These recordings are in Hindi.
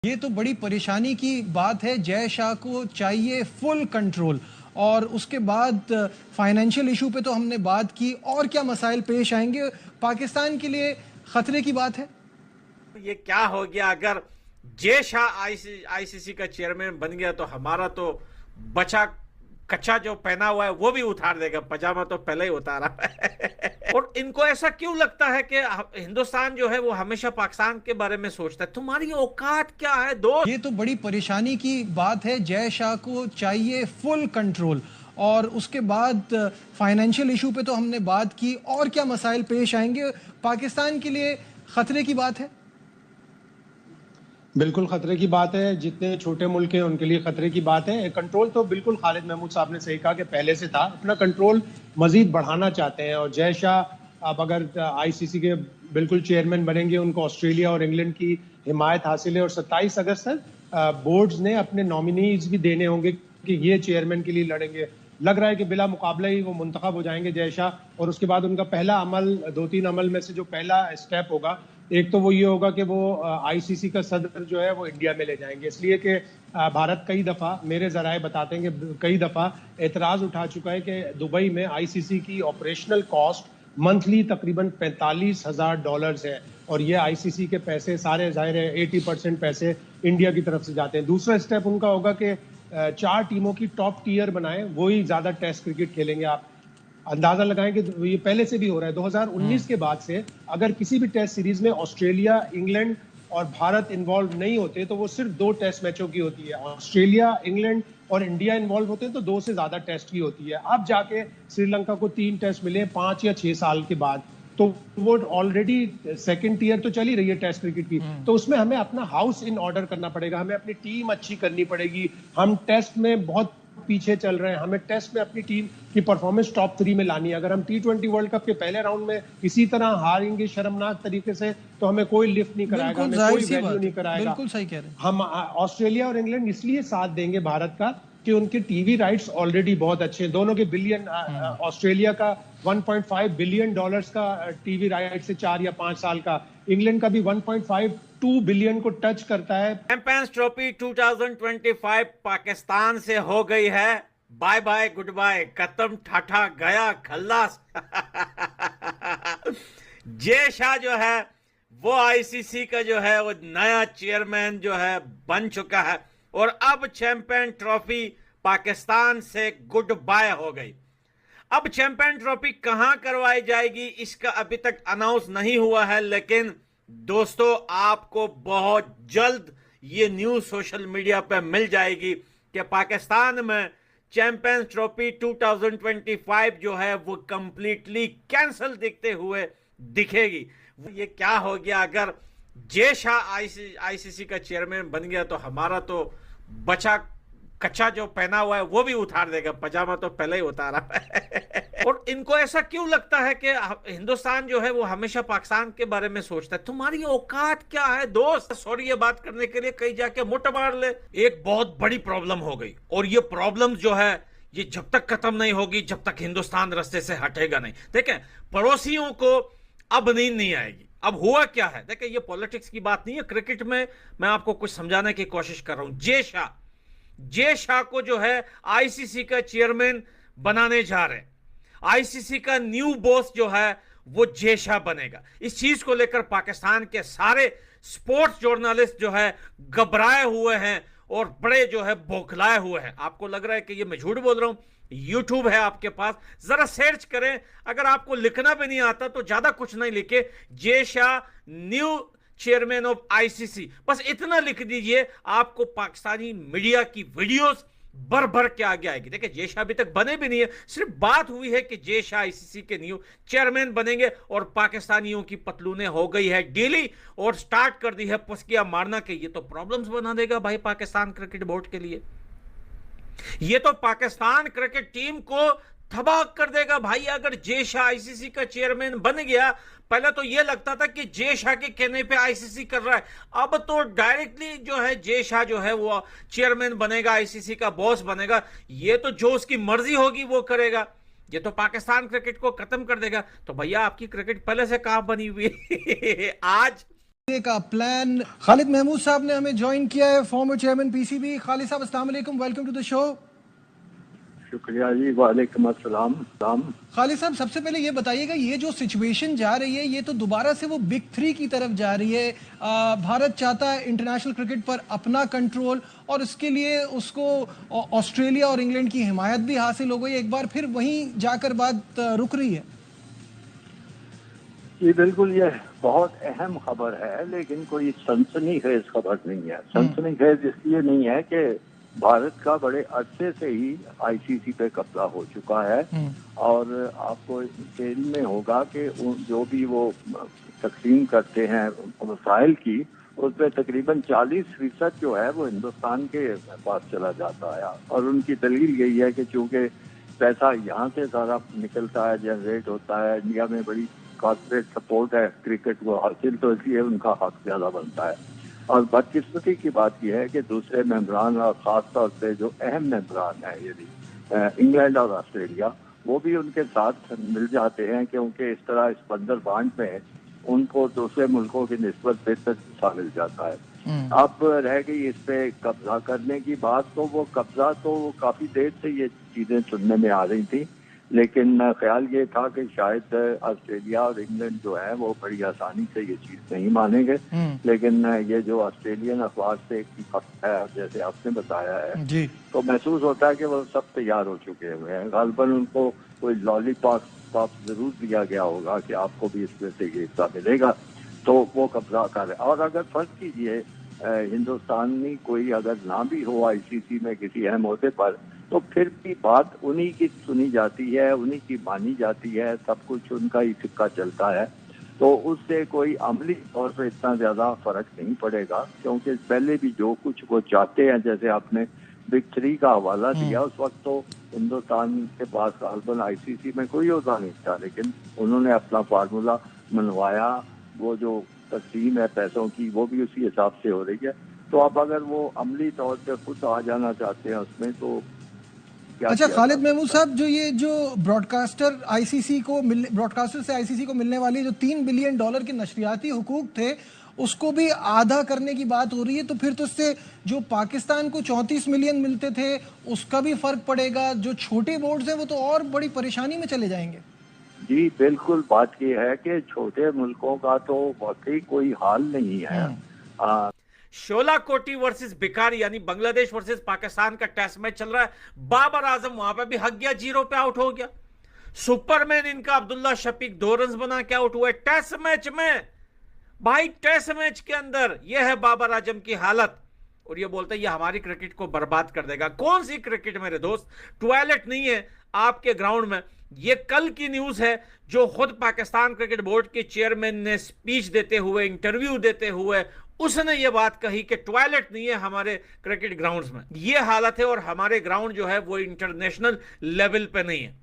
ये तो बड़ी परेशानी की बात है। जय शाह को चाहिए फुल कंट्रोल। और उसके बाद फाइनेंशियल इशू पे तो हमने बात की, और क्या मसाइल पेश आएंगे पाकिस्तान के लिए? खतरे की बात है। ये क्या हो गया अगर जय शाह आईसीसी का चेयरमैन बन गया तो हमारा तो बचा कच्चा जो पहना हुआ है वो भी उतार देगा, पजामा तो पहले ही उतारा है। और इनको ऐसा क्यों लगता है कि हिंदुस्तान जो है वो हमेशा पाकिस्तान के बारे में सोचता है? तुम्हारी औकात क्या है दोस्त? ये तो बड़ी परेशानी की बात है। जय शाह को चाहिए फुल कंट्रोल। और उसके बाद फाइनेंशियल इशू पे तो हमने बात की, और क्या मसाइल पेश आएंगे पाकिस्तान के लिए? खतरे की बात है। बिल्कुल खतरे की बात है। जितने छोटे मुल्क हैं उनके लिए खतरे की बात है। कंट्रोल तो बिल्कुल खालिद महमूद साहब ने सही कहा कि पहले से था, अपना कंट्रोल मजीद बढ़ाना चाहते हैं। और जय शाह अब अगर आईसीसी के बिल्कुल चेयरमैन बनेंगे, उनको ऑस्ट्रेलिया और इंग्लैंड की हिमायत हासिल है। और 27 अगस्त तक बोर्ड्स ने अपने नॉमिनीज भी देने होंगे कि ये चेयरमैन के लिए लड़ेंगे। लग रहा है कि बिला मुकाबला ही वो मुंतखब हो जाएंगे जय शाह। और उसके बाद उनका पहला अमल, 2-3 अमल में से जो पहला स्टेप होगा, एक तो वो ये होगा कि वो आईसीसी का सदर जो है वो इंडिया में ले जाएंगे। इसलिए कि भारत कई दफ़ा, मेरे जराए बताते हैं कि कई दफ़ा एतराज़ उठा चुका है कि दुबई में आईसीसी की ऑपरेशनल कॉस्ट मंथली तकरीबन $45,000 है। और ये आईसीसी के पैसे सारे जाहिर है 80% पैसे इंडिया की तरफ से जाते हैं। दूसरा स्टेप उनका होगा कि 4 टीमों की टॉप टियर बनाएं, वही ज़्यादा टेस्ट क्रिकेट खेलेंगे। आप अंदाजा लगाएं कि ये पहले से भी हो रहा है। 2019 के बाद से अगर किसी भी टेस्ट सीरीज में ऑस्ट्रेलिया, इंग्लैंड और भारत इन्वॉल्व नहीं होते तो वो सिर्फ 2 टेस्ट मैचों की होती है। ऑस्ट्रेलिया, इंग्लैंड और इंडिया इन्वॉल्व होते हैं तो 2 से ज्यादा टेस्ट की होती है। अब जाके श्रीलंका को 3 टेस्ट मिले 5 या 6 साल के बाद, तो वो ऑलरेडी सेकंड टीयर तो चली रही है टेस्ट क्रिकेट की। तो उसमें हमें अपना हाउस इन ऑर्डर करना पड़ेगा, हमें अपनी टीम अच्छी करनी पड़ेगी। हम टेस्ट में बहुत पीछे चल रहे हैं, हमें टेस्ट में अपनी टीम की परफॉर्मेंस टॉप 3 में लानी है। अगर हम T20 वर्ल्ड कप के पहले राउंड में इसी तरह हारेंगे शर्मनाक तरीके से तो हमें कोई लिफ्ट नहीं कराएगा, हमें कोई वैल्यू नहीं कराएगा। बिल्कुल सही कह रहे हैं। हम ऑस्ट्रेलिया और इंग्लैंड इसलिए साथ देंगे भारत का कि उनके टीवी राइट्स ऑलरेडी बहुत अच्छे हैं। दोनों के बिलियन, ऑस्ट्रेलिया का $1.5 बिलियन का टीवी राइट से 4 या 5 साल का, इंग्लैंड का भी 1.52 बिलियन को टच करता है। चैंपियंस ट्रॉफी 2025 पाकिस्तान से हो गई है। बाय बाय गुड बाय, खत्म, ठाठा गया खल्लास। जय शाह जो है वो आईसीसी का जो है वो नया चेयरमैन जो है बन चुका है। और अब चैंपियन ट्रॉफी पाकिस्तान से गुड बाय हो गई। अब चैंपियन ट्रॉफी कहां करवाई जाएगी इसका अभी तक अनाउंस नहीं हुआ है, लेकिन दोस्तों आपको बहुत जल्द ये न्यूज सोशल मीडिया पे मिल जाएगी कि पाकिस्तान में चैंपियंस ट्रॉफी 2025 जो है वो कंप्लीटली कैंसिल दिखते हुए दिखेगी। ये क्या हो गया अगर जय शाह आईसीसी का चेयरमैन बन गया तो हमारा तो बचा कच्चा जो पहना हुआ है वो भी उतार देगा, पजामा तो पहले ही उतारा है। और इनको ऐसा क्यों लगता है कि हिंदुस्तान जो है वो हमेशा पाकिस्तान के बारे में सोचता है? तुम्हारी औकात क्या है दोस्त? सॉरी ये बात करने के लिए कहीं जाके मुट्ठ मार ले। एक बहुत बड़ी प्रॉब्लम हो गई और ये प्रॉब्लम जो है ये जब तक खत्म नहीं होगी, जब तक हिंदुस्तान रास्ते से हटेगा नहीं। देखें, पड़ोसियों को अब नींद नहीं आएगी। अब हुआ क्या है, देखें, ये पॉलिटिक्स की बात नहीं है, क्रिकेट में मैं आपको कुछ समझाने की कोशिश कर रहा हूं। जय शाह को जो है आईसीसी का चेयरमैन बनाने जा रहे हैं। आईसीसी का न्यू बॉस जो है वो जय शाह बनेगा। इस चीज को लेकर पाकिस्तान के सारे स्पोर्ट्स जर्नलिस्ट जो है घबराए हुए हैं और बड़े जो है बौखलाए हुए हैं। आपको लग रहा है कि ये मैं झूठ बोल रहा हूं? यूट्यूब है आपके पास, जरा सर्च करें। अगर आपको लिखना भी नहीं आता तो ज्यादा कुछ नहीं लिखे, Jay Shah new chairman of ICC, बस इतना लिख दीजिए, आपको पाकिस्तानी मीडिया की वीडियोस भर भर के आगे आएगी। देखिए, जय शाह अभी तक बने भी नहीं है, सिर्फ बात हुई है कि जय शाह आईसीसी के न्यू चेयरमैन बनेंगे और पाकिस्तानियों की पतलूने हो गई है डीली और स्टार्ट कर दी है पुस्किया मारना के। ये तो प्रॉब्लम्स बना देगा भाई पाकिस्तान क्रिकेट बोर्ड के लिए। ये तो पाकिस्तान क्रिकेट टीम को तबाह कर देगा भाई। अगर जय शाह आईसीसी का चेयरमैन बन गया, पहले तो यह लगता था कि जय शाह के कहने पे आईसीसी कर रहा है, अब तो डायरेक्टली जो है जय शाह जो है वो चेयरमैन बनेगा, आईसीसी का बॉस बनेगा। ये तो जो उसकी मर्जी होगी वो करेगा। ये तो पाकिस्तान क्रिकेट को खत्म कर देगा। तो भैया आपकी क्रिकेट पहले से कहां बनी हुई है? आज का प्लान। खालिद महमूद साहब ने हमें ज्वाइन किया है, फॉर्मर चेयरमैन पीसीबी। खालिद साहब अस्सलाम वालेकुम, वेलकम टू द शो। शुक्रिया जी, वालेकुम अस्सलाम। खालिद साहब, सबसे पहले ये बताइएगा, ये जो सिचुएशन जा रही है ये तो दोबारा से वो बिग थ्री की तरफ जा रही है। भारत चाहता है इंटरनेशनल क्रिकेट पर अपना कंट्रोल, और इसके लिए उसको ऑस्ट्रेलिया और इंग्लैंड की हिमायत भी हासिल हो गई। एक बार फिर वहीं जाकर बात रुक रही है। जी बिल्कुल, ये बहुत अहम खबर है, लेकिन कोई सनसनीखेज खबर नहीं है। सनसनीखेज इसलिए नहीं है कि भारत का बड़े अरसे से ही आईसीसी पे कब्जा हो चुका है, और आपको खेल में होगा कि जो भी वो तकसीम करते हैं वसाइल की, उसमें तकरीबन 40% जो है वो हिंदुस्तान के पास चला जाता है। और उनकी दलील यही है कि चूंकि पैसा यहाँ से ज़्यादा निकलता है, जनरेट होता है, इंडिया में बड़ी कॉर्पोरेट सपोर्ट है क्रिकेट को हासिल, तो इसलिए उनका हक ज़्यादा बनता है। और बदकिस्मती की बात यह है कि दूसरे मेंबरान, और ख़ास तौर पे जो अहम मेंबरान है यदि इंग्लैंड और ऑस्ट्रेलिया, वो भी उनके साथ मिल जाते हैं, क्योंकि इस तरह इस बंदर बांट में उनको दूसरे मुल्कों की निस्बत बेहतर हिस्सा मिल जाता है। अब रह गई इस पे कब्जा करने की बात, तो वो कब्जा तो काफ़ी देर से ये चीज़ें सुनने में आ रही थी, लेकिन ख्याल ये था कि शायद ऑस्ट्रेलिया और इंग्लैंड जो है वो बड़ी आसानी से ये चीज़ नहीं मानेंगे। लेकिन ये जो ऑस्ट्रेलियन अखबार से एक वक्त है, जैसे आपने बताया है जी, तो महसूस होता है कि वो सब तैयार हो चुके हुए हैं। गालबन उनको कोई लॉलीपॉप जरूर दिया गया होगा कि आपको भी इसमें से ये हिस्सा मिलेगा, तो वो कब्जा करे। और अगर फर्ज कीजिए हिंदुस्तानी कोई अगर ना भी हो आईसीसी में किसी अहम ओहदे पर, तो फिर भी बात उन्हीं की सुनी जाती है, उन्हीं की मानी जाती है, सब कुछ उनका ही सिक्का चलता है, तो उससे कोई अमली तौर पे इतना ज़्यादा फर्क नहीं पड़ेगा। क्योंकि पहले भी जो कुछ वो चाहते हैं, जैसे आपने बिग थ्री का हवाला दिया, उस वक्त तो हिंदुस्तान के पास गालबन आईसीसी में कोई होता नहीं था, लेकिन उन्होंने अपना फार्मूला मनवाया। वो जो तकसीम है पैसों की, वो भी उसी हिसाब से हो रही है। तो अब अगर वो अमली तौर पर खुद आ जाना चाहते हैं उसमें, तो अच्छा खालिद महमूद साहब, जो ब्रॉडकास्टर से आईसीसी को मिलने वाली जो $3 बिलियन के नशरियाती हुकूक थे, उसको भी आधा करने की बात हो रही है, तो फिर तो इससे जो पाकिस्तान को 34 मिलियन मिलते थे उसका भी फर्क पड़ेगा। जो छोटे बोर्ड्स हैं वो तो और बड़ी परेशानी में चले जाएंगे। जी बिल्कुल, बात यह है कि छोटे मुल्कों का तो वाकई कोई हाल नहीं है। शोला कोटी वर्सेस बिकारी, यानी बांग्लादेश वर्सेस पाकिस्तान का टेस्ट मैच चल रहा है। बाबर आजम वहां पे भी हक गया, 0 पे आउट हो गया। सुपरमैन इनका अब्दुल्ला शफीक 2 रन बना के आउट हुआ टेस्ट मैच में। भाई टेस्ट मैच के अंदर यह है बाबर आजम की हालत, और ये बोलते हैं ये हमारी क्रिकेट को बर्बाद कर देगा। कौन सी क्रिकेट मेरे दोस्त, टॉयलेट नहीं है आपके ग्राउंड में। ये कल की न्यूज है, जो खुद पाकिस्तान क्रिकेट बोर्ड के चेयरमैन ने स्पीच देते हुए, इंटरव्यू देते हुए उसने ये बात कही कि टॉयलेट नहीं है हमारे क्रिकेट ग्राउंड्स में। ये हालत है, और हमारे ग्राउंड जो है वो इंटरनेशनल लेवल पे नहीं है।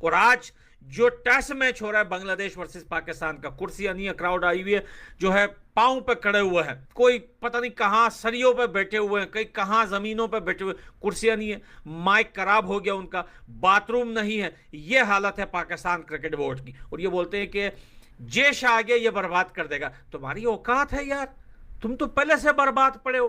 और आज जो टेस्ट मैच हो रहा है बांग्लादेश वर्सेस पाकिस्तान का, कुर्सियां नहीं है, क्राउड आई हुई है, जो है पांव पे खड़े हुए हैं, कोई पता नहीं कहां सरियों पे बैठे हुए हैं, कहीं कहां जमीनों पे बैठे हुए, कुर्सियां नहीं है, माइक खराब हो गया उनका, बाथरूम नहीं है। ये हालत है पाकिस्तान क्रिकेट बोर्ड की, और ये बोलते हैं कि जेश आ गया ये बर्बाद कर देगा। तुम्हारी औकात है यार, तुम तो पहले से बर्बाद पड़े हो।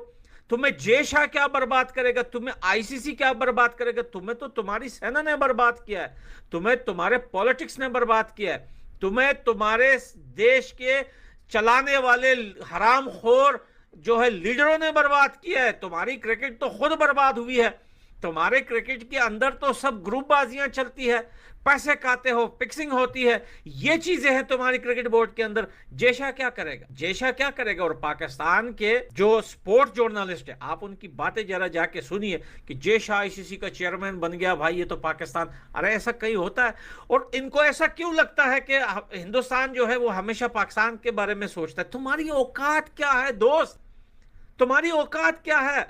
तुम्हें जेशा क्या बर्बाद करेगा, तुम्हें आईसीसी क्या बर्बाद करेगा? तुम्हें तो तुम्हारी सेना ने बर्बाद किया है, तुम्हें तुम्हारे पॉलिटिक्स ने बर्बाद किया है, तुम्हें तुम्हारे देश के चलाने वाले हरामखोर जो है लीडरों ने बर्बाद किया है। तुम्हारी क्रिकेट तो खुद बर्बाद हुई है। तुम्हारे क्रिकेट के अंदर तो सब ग्रुपबाजियां चलती है, पैसे खाते हो, फिक्सिंग होती है, ये चीजें हैं तुम्हारी क्रिकेट बोर्ड के अंदर। जेशा क्या करेगा, जेशा क्या करेगा? और पाकिस्तान के जो स्पोर्ट्स जर्नलिस्ट है, आप उनकी बातें जरा जाके सुनिए कि जेशा आईसीसी का चेयरमैन बन गया। भाई ये तो पाकिस्तान, अरे ऐसा कहीं होता है? और इनको ऐसा क्यों लगता है कि हिंदुस्तान जो है वो हमेशा पाकिस्तान के बारे में सोचता है? तुम्हारी औकात क्या है दोस्त, तुम्हारी औकात क्या है?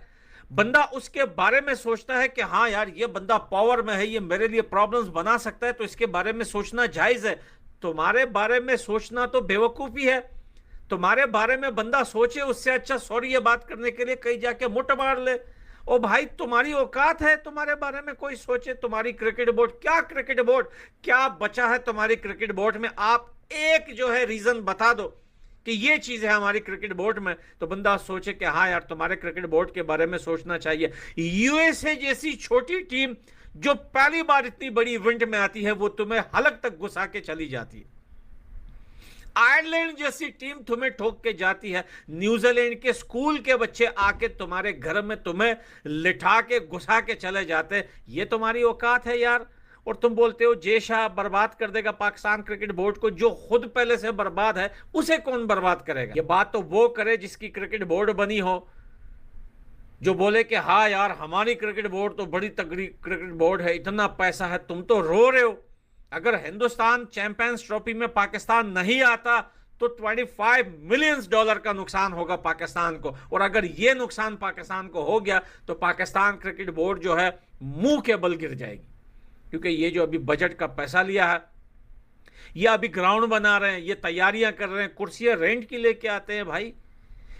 बंदा उसके बारे में सोचता है कि हाँ यार ये बंदा पावर में है, ये मेरे लिए प्रॉब्लम्स बना सकता है, तो इसके बारे में सोचना जायज है। तुम्हारे बारे में सोचना तो बेवकूफी है। तुम्हारे बारे में बंदा सोचे उससे अच्छा सॉरी ये बात करने के लिए कहीं जाके मुट्ठ मार ले। ओ भाई तुम्हारी औकात है तुम्हारे बारे में कोई सोचे? तुम्हारी क्रिकेट बोर्ड, क्या क्रिकेट बोर्ड, क्या बचा है तुम्हारी क्रिकेट बोर्ड में? आप एक जो है रीजन बता दो कि ये चीज है हमारी क्रिकेट बोर्ड में, तो बंदा सोचे कि हाँ यार तुम्हारे क्रिकेट बोर्ड के बारे में सोचना चाहिए। यूएसए जैसी छोटी टीम जो पहली बार इतनी बड़ी इवेंट में आती है वो तुम्हें हलक तक घुसा के चली जाती है। आयरलैंड जैसी टीम तुम्हें ठोक के जाती है। न्यूजीलैंड के स्कूल के बच्चे आके तुम्हारे घर में तुम्हें लिटा के घुसा के चले जाते हैं। ये तुम्हारी औकात है यार? और तुम बोलते हो जय शाह बर्बाद कर देगा पाकिस्तान क्रिकेट बोर्ड को। जो खुद पहले से बर्बाद है उसे कौन बर्बाद करेगा? ये बात तो वो करे जिसकी क्रिकेट बोर्ड बनी हो, जो बोले कि हाँ यार हमारी क्रिकेट बोर्ड तो बड़ी तगड़ी क्रिकेट बोर्ड है, इतना पैसा है। तुम तो रो रहे हो। अगर हिंदुस्तान चैंपियंस ट्रॉफी में पाकिस्तान नहीं आता तो $25 मिलियन का नुकसान होगा पाकिस्तान को। और अगर यह नुकसान पाकिस्तान को हो गया तो पाकिस्तान क्रिकेट बोर्ड जो है मुंह के बल गिर जाएगी, क्योंकि ये जो अभी बजट का पैसा लिया है, ये अभी ग्राउंड बना रहे हैं, ये तैयारियां कर रहे हैं, कुर्सियां रेंट की लेके आते हैं भाई।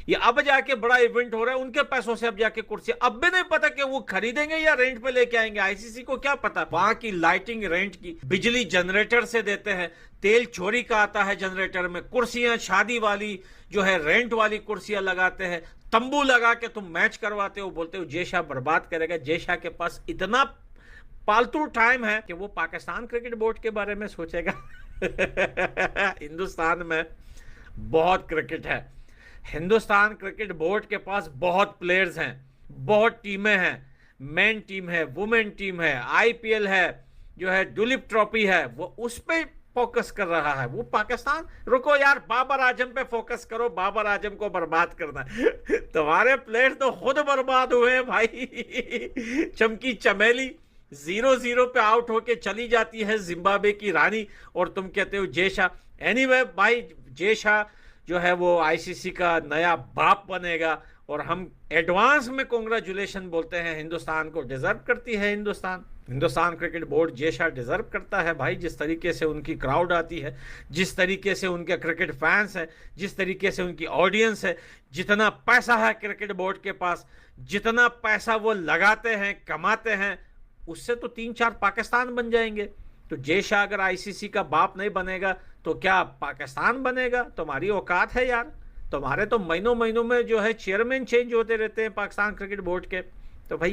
ये अब जाके बड़ा इवेंट हो रहा है उनके पैसों से, अब जाके कुर्सियां अब भी नहीं पता कि वो खरीदेंगे या रेंट पे लेके आएंगे। आईसीसी को क्या पता? वहां की लाइटिंग रेंट की, बिजली जनरेटर से देते हैं, तेल चोरी का आता है जनरेटर में, कुर्सियां शादी वाली जो है रेंट वाली कुर्सियां लगाते हैं, तंबू लगा के तुम मैच करवाते हो, बोलते हो जय शाह बर्बाद करेगा। जय शाह के पास इतना पालतू टाइम है कि वो पाकिस्तान क्रिकेट बोर्ड के बारे में सोचेगा। हिंदुस्तान में बहुत क्रिकेट है, हिंदुस्तान क्रिकेट बोर्ड के पास बहुत प्लेयर्स हैं, बहुत टीमें हैं, मेन टीम है, वुमेन टीम है, आईपीएल है, जो है दुलीप ट्रॉफी है, वो उस पे फोकस कर रहा है। वो पाकिस्तान, रुको यार, बाबर आजम पे फोकस करो, बाबर आजम को बर्बाद करना है। तुम्हारे प्लेयर्स तो खुद बर्बाद हुए हैं भाई। चमकी चमेली 0-0 पे आउट होके चली जाती है जिम्बाब्वे की रानी, और तुम कहते हो जय शाह। एनीवे भाई, जय शाह जो है वो आईसीसी का नया बाप बनेगा, और हम एडवांस में कांग्रेचुलेशन बोलते हैं। हिंदुस्तान को डिजर्व करती है Hindustan cricket board Jay Shah deserve करता है भाई। जिस तरीके से उनकी क्राउड आती है, जिस तरीके से उनके क्रिकेट फैंस हैं, जिस तरीके से उनकी ऑडियंस है, जितना पैसा है क्रिकेट बोर्ड के पास, जितना पैसा वो लगाते हैं, कमाते हैं, उससे तो 3-4 पाकिस्तान बन जाएंगे। तो जय शाह अगर आईसीसी का बाप नहीं बनेगा तो क्या पाकिस्तान बनेगा? तुम्हारी औकात है यार? तुम्हारे तो महीनों महीनों में जो है चेयरमैन चेंज होते रहते हैं पाकिस्तान क्रिकेट बोर्ड के। तो भाई